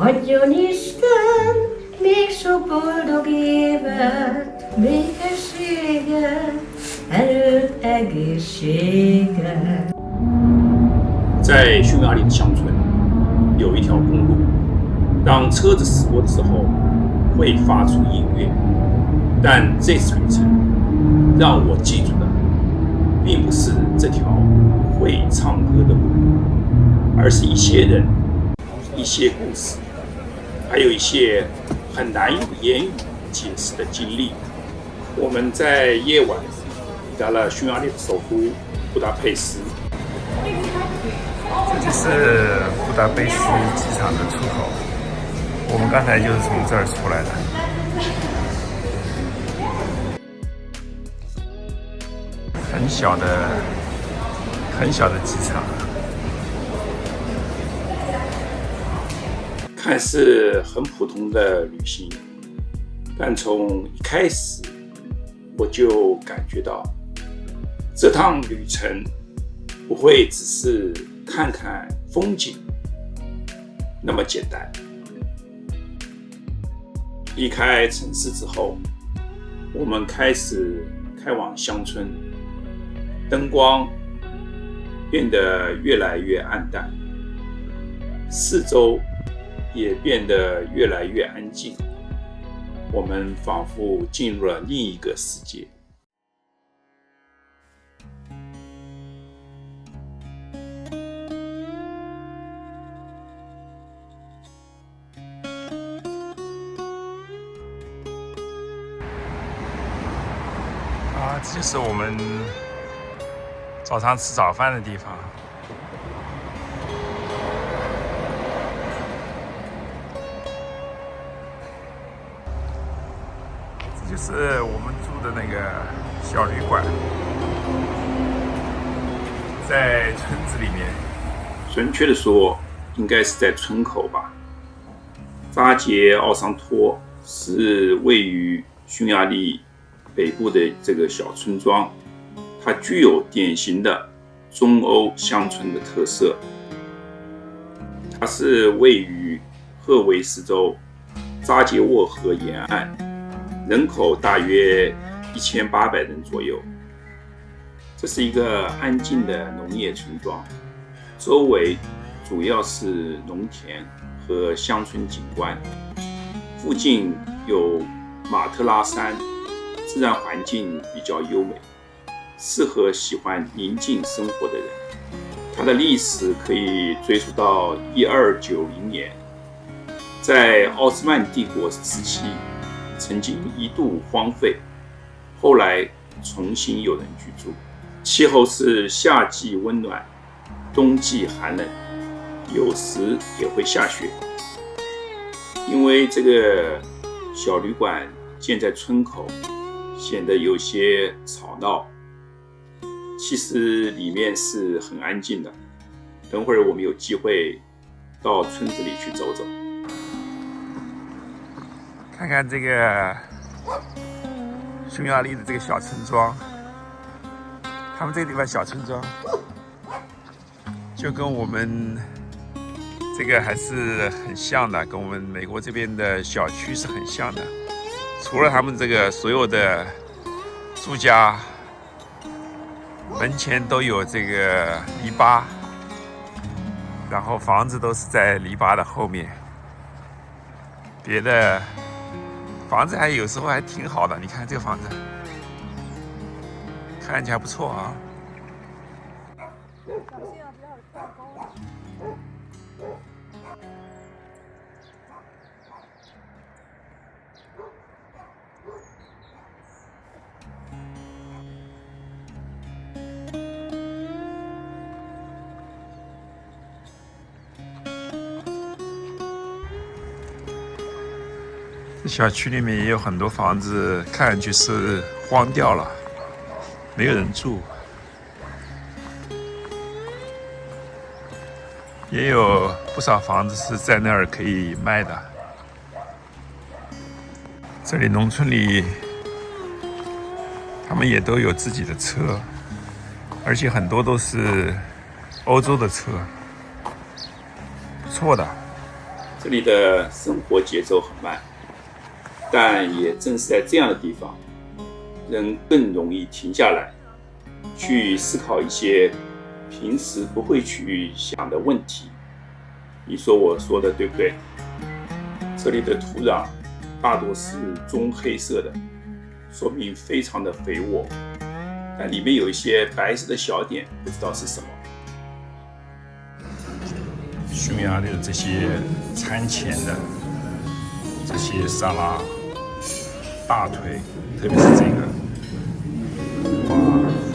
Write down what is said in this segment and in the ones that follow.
Adjon Isten még sok boldog évet, békességet, erőt, egészséget。在匈牙利的乡村有一条公路，当车子驶过的时候会发出音乐，但这次旅程让我记住的并不是这条会唱歌的路，而是一些人、一些故事，还有一些很难用言语解释的经历。我们在夜晚抵达了匈牙利的首都布达佩斯。这就是布达佩斯机场的出口，我们刚才就是从这儿出来的。很小的机场，看似很普通的旅行，但从一开始我就感觉到，这趟旅程不会只是看看风景那么简单。离开城市之后，我们开始开往乡村，灯光变得越来越暗淡，四周也变得越来越安静，我们仿佛进入了另一个世界。这就是我们早上吃早饭的地方。这就是我们住的那个小旅馆，在村子里面。准确的说，应该是在村口吧。扎杰奥桑托是位于匈牙利北部的这个小村庄，它具有典型的中欧乡村的特色。它是位于赫维斯州扎杰沃河沿岸，人口大约1800人左右。这是一个安静的农业村庄，周围主要是农田和乡村景观，附近有马特拉山，自然环境比较优美，适合喜欢宁静生活的人。它的历史可以追溯到1290年，在奥斯曼帝国时期曾经一度荒废，后来重新有人居住。气候是夏季温暖，冬季寒冷，有时也会下雪。因为这个小旅馆建在村口，显得有些吵闹，其实里面是很安静的。等会儿我们有机会到村子里去走走，看看这个匈牙利的这个小村庄，他们这个地方小村庄就跟我们这个还是很像的，跟我们美国这边的小区是很像的。除了他们这个所有的住家门前都有这个篱笆，然后房子都是在篱笆的后面，别的房子还有时候还挺好的。你看这个房子看起来不错啊。小区里面也有很多房子，看上去是荒掉了，没有人住。也有不少房子是在那儿可以卖的。这里农村里，他们也都有自己的车，而且很多都是欧洲的车，不错的。这里的生活节奏很慢，但也正是在这样的地方，人更容易停下来，去思考一些平时不会去想的问题。你说我说的对不对？这里的土壤大多是棕黑色的，说明非常的肥沃，但里面有一些白色的小点，不知道是什么。匈牙利的这些餐前的这些沙拉，大腿，特别是这个，哇，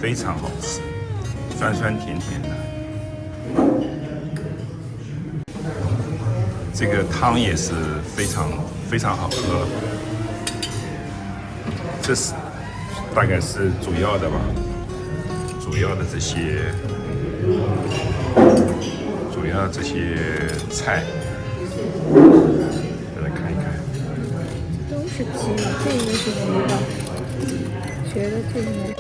非常好吃，酸酸甜甜的。这个汤也是非常好喝，这是大概是主要的吧，主要的这些菜，再来看一看。都是鸡，这个是鸡吧？觉得这个没有。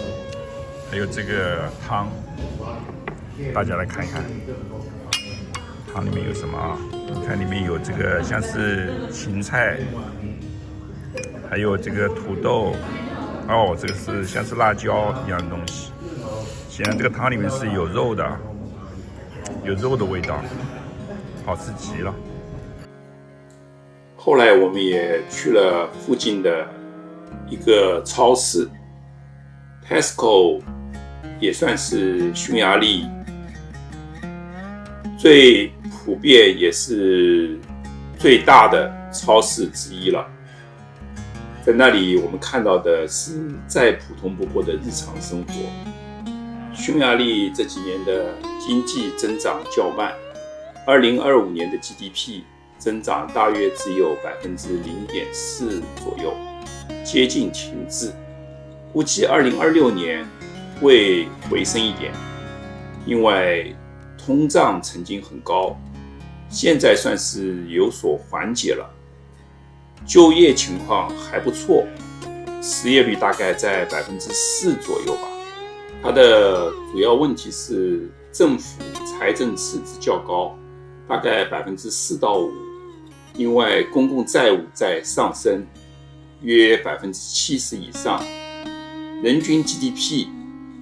还有这个汤，大家来看一看，汤里面有什么啊？你看里面有这个像是芹菜，还有这个土豆，哦，这个是像是辣椒一样的东西。显然这个汤里面是有肉的，有肉的味道，好吃极了。后来我们也去了附近的一个超市 ，Tesco 也算是匈牙利最普遍也是最大的超市之一了。在那里我们看到的是再普通不过的日常生活。匈牙利这几年的经济增长较慢，2025年的 GDP 增长大约只有 0.4% 左右，接近停滞。估计2026年会回升一点。另外，通胀曾经很高，现在算是有所缓解了。就业情况还不错，失业率大概在 4% 左右吧。它的主要问题是政府财政赤字较高，大概 4%到5%。另外，公共债务在上升，约 70% 以上。人均 GDP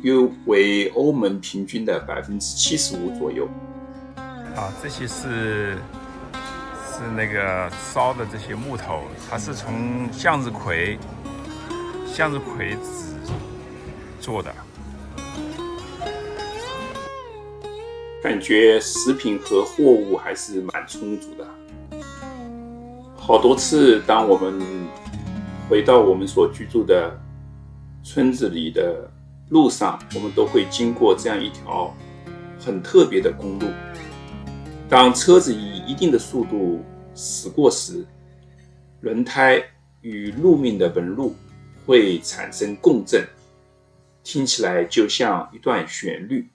约为欧盟平均的 75% 左右。啊，这些是那个烧的这些木头，它是从向日葵籽做的。感觉食品和货物还是蛮充足的。好多次，当我们回到我们所居住的村子里的路上，我们都会经过这样一条很特别的公路。当车子以一定的速度驶过时，轮胎与路面的纹路会产生共振，听起来就像一段旋律。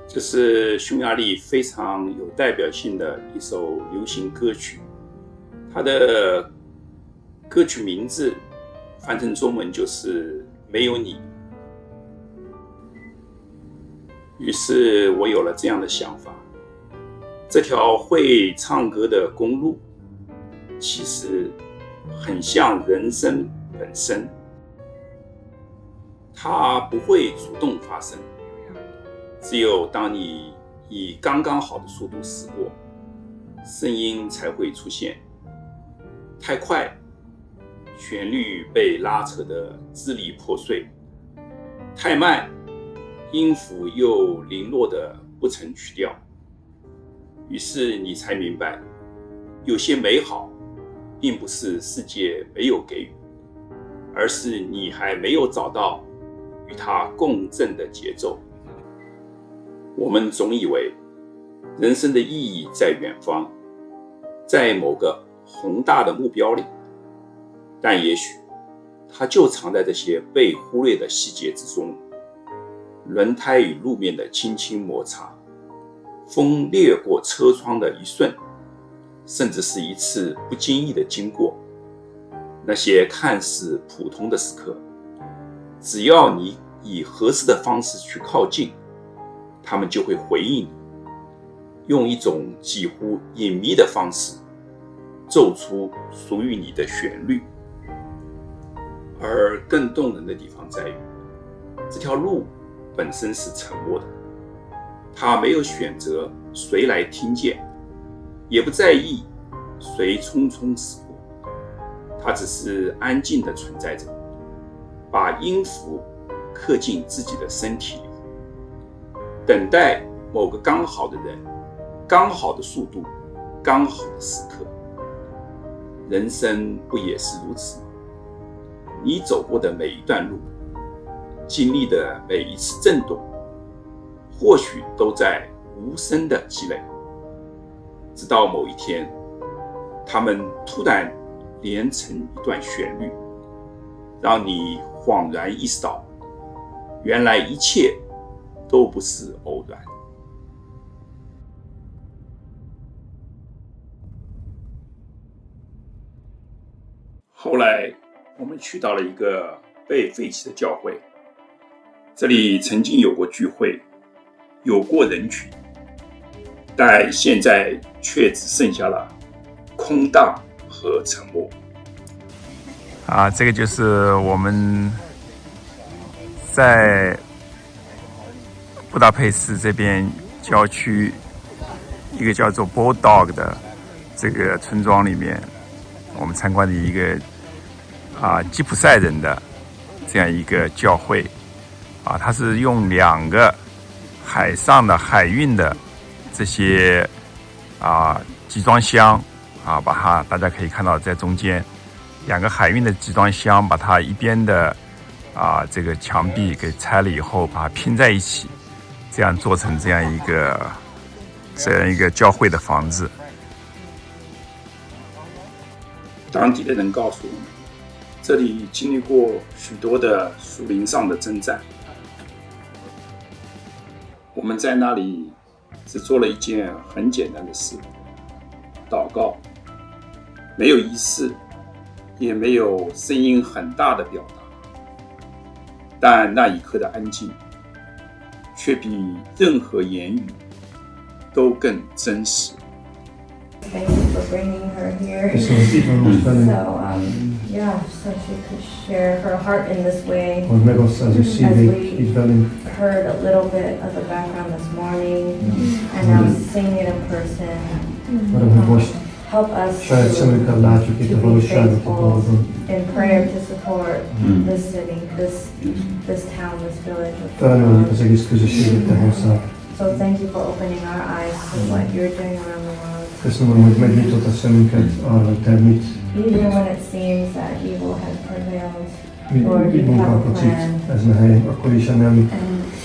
这是匈牙利非常有代表性的一首流行歌曲，它的歌曲名字翻成中文就是没有你。于是我有了这样的想法，这条会唱歌的公路其实很像人生本身，它不会主动发生，只有当你以刚刚好的速度驶过，声音才会出现。太快，旋律被拉扯得支离破碎；太慢，音符又零落得不成曲调。于是你才明白，有些美好并不是世界没有给予，而是你还没有找到与它共振的节奏。我们总以为人生的意义在远方，在某个宏大的目标里，但也许它就藏在这些被忽略的细节之中。轮胎与路面的轻轻摩擦，风掠过车窗的一瞬，甚至是一次不经意的经过。那些看似普通的时刻，只要你以合适的方式去靠近，他们就会回应你，用一种几乎隐秘的方式奏出属于你的旋律。而更动人的地方在于，这条路本身是沉默的，它没有选择谁来听见，也不在意谁匆匆驶过，它只是安静地存在着，把音符刻进自己的身体里，等待某个刚好的人，刚好的速度，刚好的时刻。人生不也是如此吗？你走过的每一段路，经历的每一次震动，或许都在无声的积累，直到某一天，它们突然连成一段旋律，让你恍然意识到，原来一切都不是偶然。后来我们去到了一个被废弃的教会，这里曾经有过聚会，有过人群，但现在却只剩下了空荡和沉默。这个就是我们在布达佩斯这边郊区一个叫做 Bulldog 的这个村庄里面，我们参观的一个吉普赛人的这样一个教会它是用2个海上的海运的这些集装箱把它大家可以看到在中间2个海运的集装箱，把它一边的这个墙壁给拆了以后，把它拼在一起，这样做成这样一个教会的房子。当地的人告诉我们，这里经历过许多的属灵上的征战。我们在那里只做了一件很简单的事，祷告，没有仪式，也没有声音很大的表达，但那一刻的安静却比任何言语都更真实。Thank you for bringing her here. So, so she could share her heart in this way. As we heard a little bit of the background this morning, and now seeing it in person, help us to be faithful in prayer to support this city, this town, this village. So thank you for opening our eyes to what you're doing around the world. Köszönöm, hogy megnyitottad szemünket arra, hogy te mit. Even when it seems that evil has prevailed, Lord, Mit you have a munkálkodsz plan. itt ezen a helyen, akkor is nem And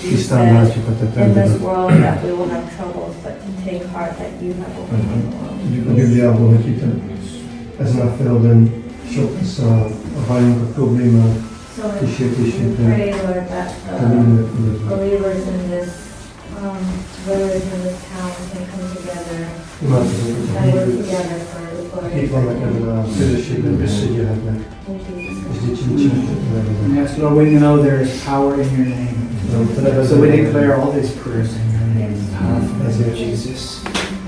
you tisztán said látjuk a te in this tervedet. world that we will have troubles, but to take heart that you have overcome the world. Tudjuk a Bibliából, hogy itt ezen a földön sok lesz a bajunk, a problémák, So we kísértésünk, pray, Lord, that de mindent tudod. believers in this village, in this town can come together Imádkozunk, and hogy work together for the glory itt of vannak God. ebben a közösségben, összegyűlhetnek, In Jesus' és name. dicsőítsük nevedet. Yes, Lord, we know there is power in your name. So we declare all these prayers in your name. Powerful name of Jesus.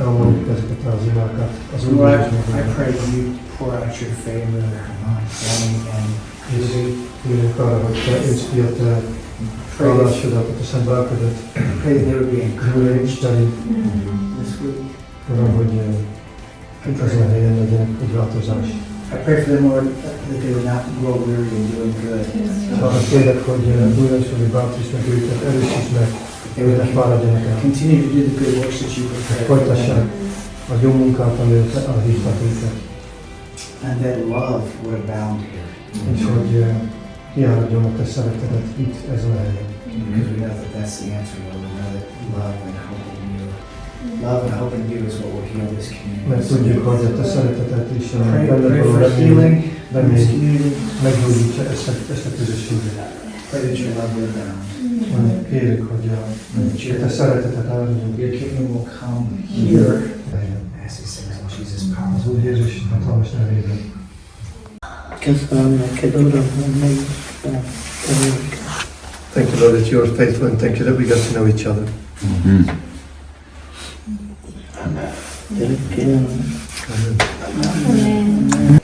Elmondjuk ezeket az imákat az Úr Lord, Jézus I nevében. pray that you pour out your favor on Sammy and Jézus, kérünk arra, hogy te önts ki a te állásodat, a te szent lelkedet, pray that they would be encouraged Isteni, this week. Uram, hogy ezen a helyen legyen egy változás. I pray for them, Lord, that they would not grow weary in doing good. Arra kérlek, hogy újrancsul, hogy bátorítsd meg őket, erősítsd meg, They hogy would ne fáradjanak el. continue to do the good works that you prepared for Folytassák them. a jó munkát, amire elhívtak őket, And that love would abound here. és hogy kiáradjon a te szereteted itt ezen a helyen. Because we know that that's the answer, Lord. We know that love and hope in you Love and hope in you is what will heal this community. Mert tudjuk, hogy a te szereteted is Pray benne for való healing in this remény community. meggyógyítsa ezt a közösséget. Pray that your love will abound. Kérjük, hogy a te szereteted áldozunk. Your kingdom will come here as he says in Jesus' Az powerful Úr Jézus hatalmas nevében. Köszönöm neked, Uram, hogy megismerted. Thank you, Lord, that you are faithful, and thank you that we got to know each other. Gyerekkel. Amen.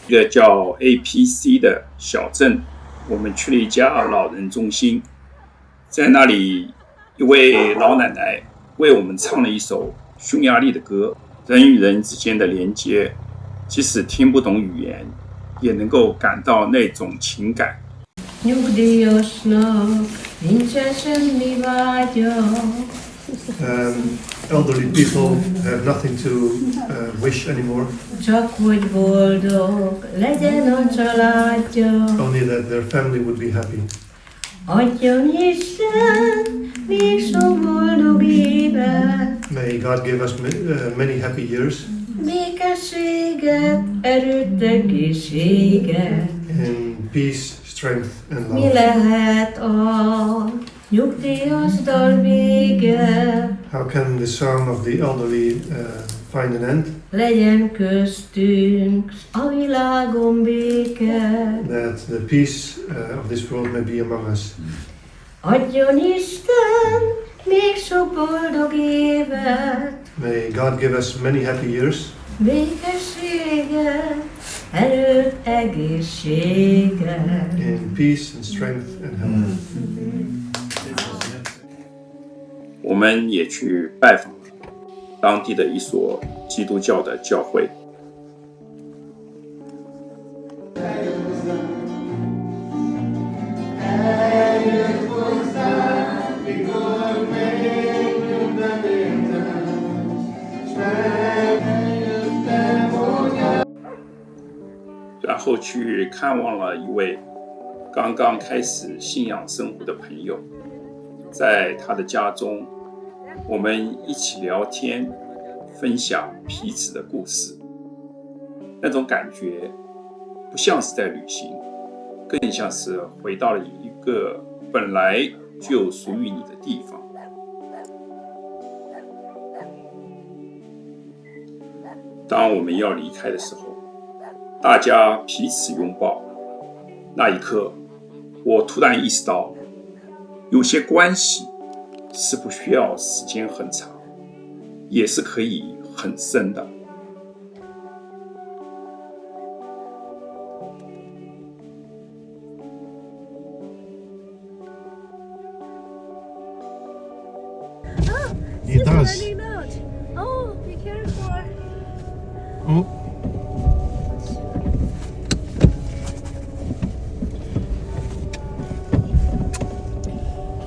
一个叫 APC 的小镇，我们去了一家老人中心，在那里，一位老奶奶为我们唱了一首匈牙利的歌，人与人之间的连接，即使听不懂语言，也能够感到那种情感。Nyugdíjasnak nincsen semmi vágya. Elderly people have nothing to wish anymore, Csak hogy boldog legyen a családja. only that their family would be happy. Adjon Isten még sok boldog évet, May God give us many happy years békességet, erőt, egészséget. in peace, strength, and Mi love. lehet a nyugdíjas dal vége? How can the song of the elderly find an end? Legyen köztünk a világon béke. That the peace of this world may be among us. Adjon Isten még sok boldog évet, May God give us many happy years, békességet, erőt, egészséget. in peace and strength and health. 我们也去拜访了当地的一所基督教的教会。然后去看望了一位刚刚开始信仰生活的朋友，在他的家中，我们一起聊天，分享彼此的故事。那种感觉不像是在旅行，更像是回到了一个本来就属于你的地方。当我们要离开的时候，大家彼此拥抱，那一刻，我突然意识到，有些关系是不需要时间很长，也是可以很深的。It does. Oh, be careful. Oh.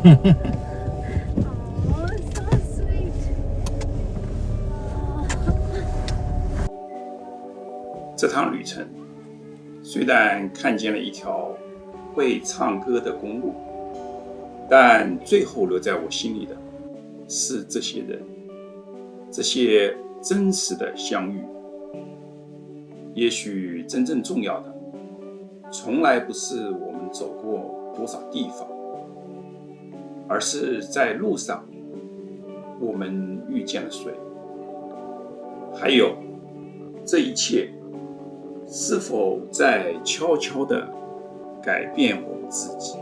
Oh, so sweet. 这趟旅程虽然看见了一条会唱歌的公路，但最后留在我心里的是这些人，这些真实的相遇。也许真正重要的，从来不是我们走过多少地方，而是在路上我们遇见了谁，还有这一切是否在悄悄地改变我们自己。